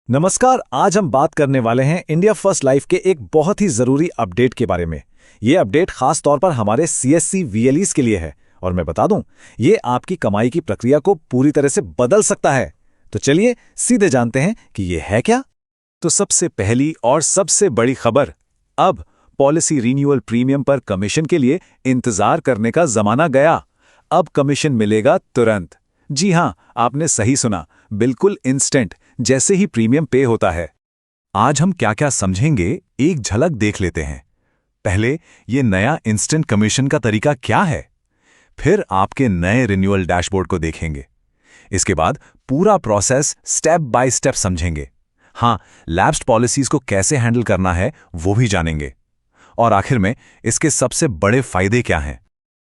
नमस्कार। आज हम बात करने वाले हैं इंडिया फर्स्ट लाइफ के एक बहुत ही जरूरी अपडेट के बारे में। ये अपडेट खास तौर पर हमारे सीएससी वीएलईज के लिए है और मैं बता दूं, ये आपकी कमाई की प्रक्रिया को पूरी तरह से बदल सकता है। तो चलिए सीधे जानते हैं कि ये है क्या। तो सबसे पहली और सबसे बड़ी खबर, अब पॉलिसी रिन्यूअल प्रीमियम पर कमीशन के लिए इंतजार करने का जमाना गया। अब कमीशन मिलेगा तुरंत। जी हां, आपने सही सुना, बिल्कुल इंस्टेंट, जैसे ही प्रीमियम पे होता है। आज हम क्या क्या समझेंगे, एक झलक देख लेते हैं। पहले, ये नया इंस्टेंट कमीशन का तरीका क्या है। फिर आपके नए रिन्यूअल डैशबोर्ड को देखेंगे। इसके बाद पूरा प्रोसेस स्टेप बाय स्टेप समझेंगे। हां, लैप्स्ड पॉलिसीज को कैसे हैंडल करना है वो भी जानेंगे। और आखिर में इसके सबसे बड़े फायदे क्या हैं।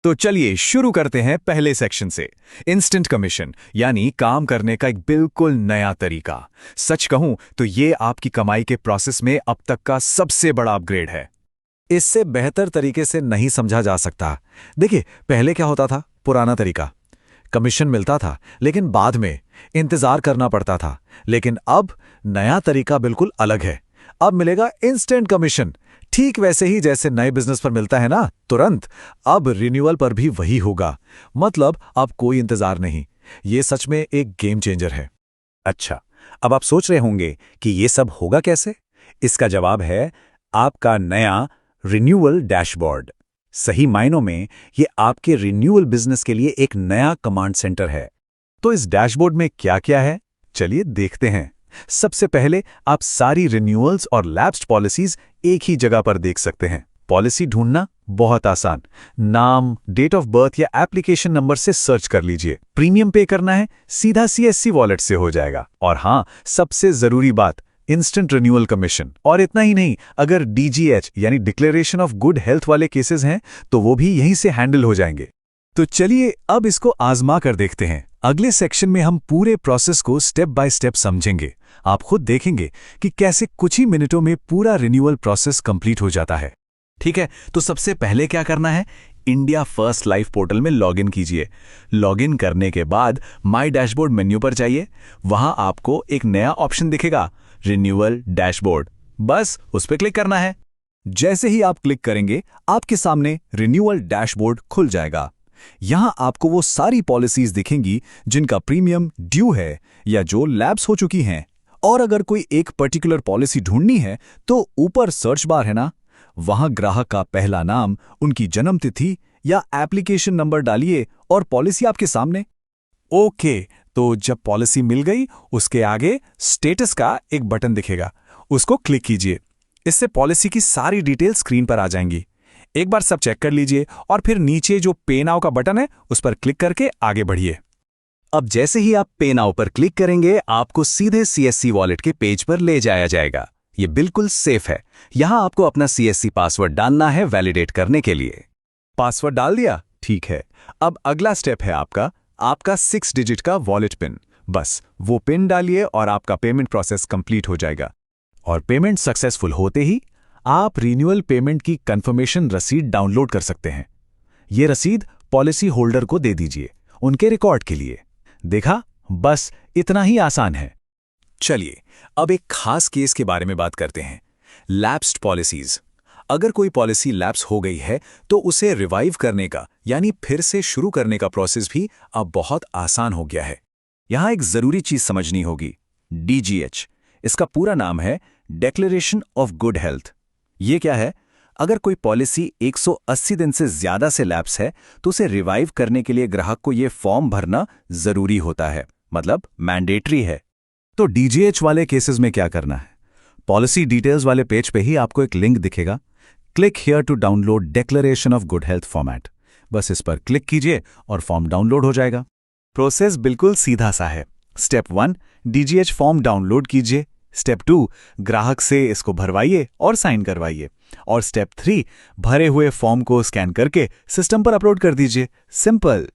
तो चलिए शुरू करते हैं पहले सेक्शन से। इंस्टेंट कमीशन यानी काम करने का एक बिल्कुल नया तरीका। सच कहूं तो ये आपकी कमाई के प्रोसेस में अब तक का सबसे बड़ा अपग्रेड है। इससे बेहतर तरीके से नहीं समझा जा सकता। देखिए, पहले क्या होता था, पुराना तरीका, कमीशन मिलता था लेकिन बाद में इंतजार करना पड़ता था। लेकिन अब नया तरीका बिल्कुल अलग है। अब मिलेगा इंस्टेंट कमीशन, ठीक वैसे ही जैसे नए बिजनेस पर मिलता है ना, तुरंत। अब रिन्यूअल पर भी वही होगा। मतलब अब कोई इंतजार नहीं। ये सच में एक गेम चेंजर है। अच्छा, अब आप सोच रहे होंगे कि ये सब होगा कैसे। इसका जवाब है आपका नया रिन्यूअल डैशबोर्ड। सही मायनों में ये आपके रिन्यूअल बिजनेस के लिए एक नया कमांड सेंटर है। तो इस डैशबोर्ड में क्या क्या है, चलिए देखते हैं। सबसे पहले आप सारी रिन्यूअल्स और लैप्स्ड पॉलिसीज एक ही जगह पर देख सकते हैं। पॉलिसी ढूंढना बहुत आसान, नाम, डेट ऑफ बर्थ या एप्लीकेशन नंबर से सर्च कर लीजिए। प्रीमियम पे करना है, सीधा सीएससी वॉलेट से हो जाएगा। और हां, सबसे जरूरी बात, इंस्टेंट रिन्यूअल कमीशन। और इतना ही नहीं, अगर डीजीएच यानी डिक्लेरेशन ऑफ गुड हेल्थ वाले केसेस हैं तो वो भी यहीं से हैंडल हो जाएंगे। तो चलिए अब इसको आजमा कर देखते हैं। अगले सेक्शन में हम पूरे प्रोसेस को स्टेप बाय स्टेप समझेंगे। आप खुद देखेंगे कि कैसे कुछ ही मिनटों में पूरा रिन्यूअल प्रोसेस कंप्लीट हो जाता है। ठीक है, तो सबसे पहले क्या करना है, इंडिया फर्स्ट लाइफ पोर्टल में लॉगिन कीजिए। लॉगिन करने के बाद माय डैशबोर्ड मेन्यू पर जाइए। वहां आपको एक नया ऑप्शन दिखेगा, रिन्यूअल डैशबोर्ड। बस उस पर क्लिक करना है। जैसे ही आप क्लिक करेंगे, आपके सामने रिन्यूअल डैशबोर्ड खुल जाएगा। यहां आपको वो सारी पॉलिसीज दिखेंगी जिनका प्रीमियम ड्यू है या जो लैप्स हो चुकी हैं। और अगर कोई एक पर्टिकुलर पॉलिसी ढूंढनी है तो ऊपर सर्च बार है ना, वहां ग्राहक का पहला नाम, उनकी जन्म तिथि या एप्लीकेशन नंबर डालिए और पॉलिसी आपके सामने। ओके, तो जब पॉलिसी मिल गई, उसके आगे स्टेटस का एक बटन दिखेगा, उसको क्लिक कीजिए। इससे पॉलिसी की सारी डिटेल स्क्रीन पर आ जाएंगी। एक बार सब चेक कर लीजिए और फिर नीचे जो पे नाउ का बटन है उस पर क्लिक करके आगे बढ़िए। अब जैसे ही आप पे नाउ पर क्लिक करेंगे, आपको सीधे सीएससी वॉलेट के पेज पर ले जाया जाएगा। ये बिल्कुल सेफ है। यहां आपको अपना सीएससी पासवर्ड डालना है वैलिडेट करने के लिए। पासवर्ड डाल दिया, ठीक है। अब अगला स्टेप है आपका 6 डिजिट का वॉलेट पिन। बस वो पिन डालिए और आपका पेमेंट प्रोसेस कंप्लीट हो जाएगा। और पेमेंट सक्सेसफुल होते ही आप रिन्यूअल पेमेंट की कंफर्मेशन रसीद डाउनलोड कर सकते हैं। ये रसीद पॉलिसी होल्डर को दे दीजिए, उनके रिकॉर्ड के लिए। देखा, बस इतना ही आसान है। चलिए अब एक खास केस के बारे में बात करते हैं, लैप्स्ड पॉलिसीज। अगर कोई पॉलिसी लैप्स हो गई है तो उसे रिवाइव करने का यानी फिर से शुरू करने का प्रोसेस भी अब बहुत आसान हो गया है। यहां एक जरूरी चीज समझनी होगी, डीजीएच। इसका पूरा नाम है डिक्लेरेशन ऑफ गुड हेल्थ। ये क्या है, अगर कोई पॉलिसी 180 दिन से ज्यादा से लैप्स है तो उसे रिवाइव करने के लिए ग्राहक को यह फॉर्म भरना जरूरी होता है, मतलब मैंडेटरी है। तो डीजीएच वाले केसेस में क्या करना है, पॉलिसी डिटेल्स वाले पेज पे ही आपको एक लिंक दिखेगा, click here to download declaration of good health format. बस इस पर क्लिक कीजिए और फॉर्म डाउनलोड हो जाएगा। प्रोसेस बिल्कुल सीधा सा है। स्टेप 1, डीजीएच फॉर्म डाउनलोड कीजिए। स्टेप 2, ग्राहक से इसको भरवाइए और साइन करवाइए। और स्टेप 3, भरे हुए फॉर्म को स्कैन करके सिस्टम पर अपलोड कर दीजिए। सिंपल।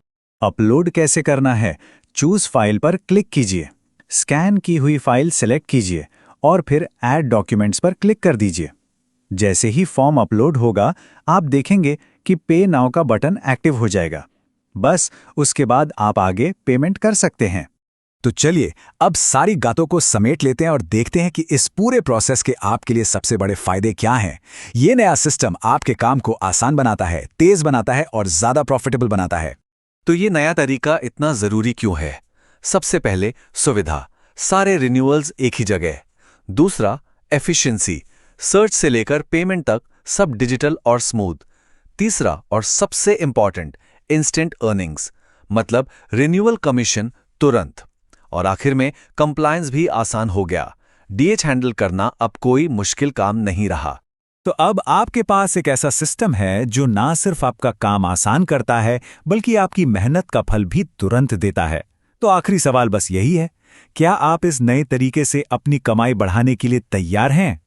अपलोड कैसे करना है, चूज फाइल पर क्लिक कीजिए, स्कैन की हुई फाइल सेलेक्ट कीजिए और फिर ऐड डॉक्यूमेंट्स पर क्लिक कर दीजिए। जैसे ही फॉर्म अपलोड होगा, आप देखेंगे कि पे नाउ का बटन एक्टिव हो जाएगा। बस उसके बाद आप आगे पेमेंट कर सकते हैं। तो चलिए अब सारी बातों को समेट लेते हैं और देखते हैं कि इस पूरे प्रोसेस के आपके लिए सबसे बड़े फायदे क्या हैं। ये नया सिस्टम आपके काम को आसान बनाता है, तेज बनाता है और ज्यादा प्रॉफिटेबल बनाता है। तो ये नया तरीका इतना जरूरी क्यों है? सबसे पहले सुविधा, सारे रिन्यूअल्स एक ही जगह। दूसरा एफिशिएंसी, सर्च से लेकर पेमेंट तक सब डिजिटल और स्मूथ। तीसरा और सबसे इंपॉर्टेंट, इंस्टेंट अर्निंग्स, मतलब रिन्यूअल कमीशन तुरंत। और आखिर में कंप्लायंस भी आसान हो गया। डीएच हैंडल करना अब कोई मुश्किल काम नहीं रहा। तो अब आपके पास एक ऐसा सिस्टम है जो ना सिर्फ आपका काम आसान करता है बल्कि आपकी मेहनत का फल भी तुरंत देता है। तो आखिरी सवाल बस यही है, क्या आप इस नए तरीके से अपनी कमाई बढ़ाने के लिए तैयार हैं?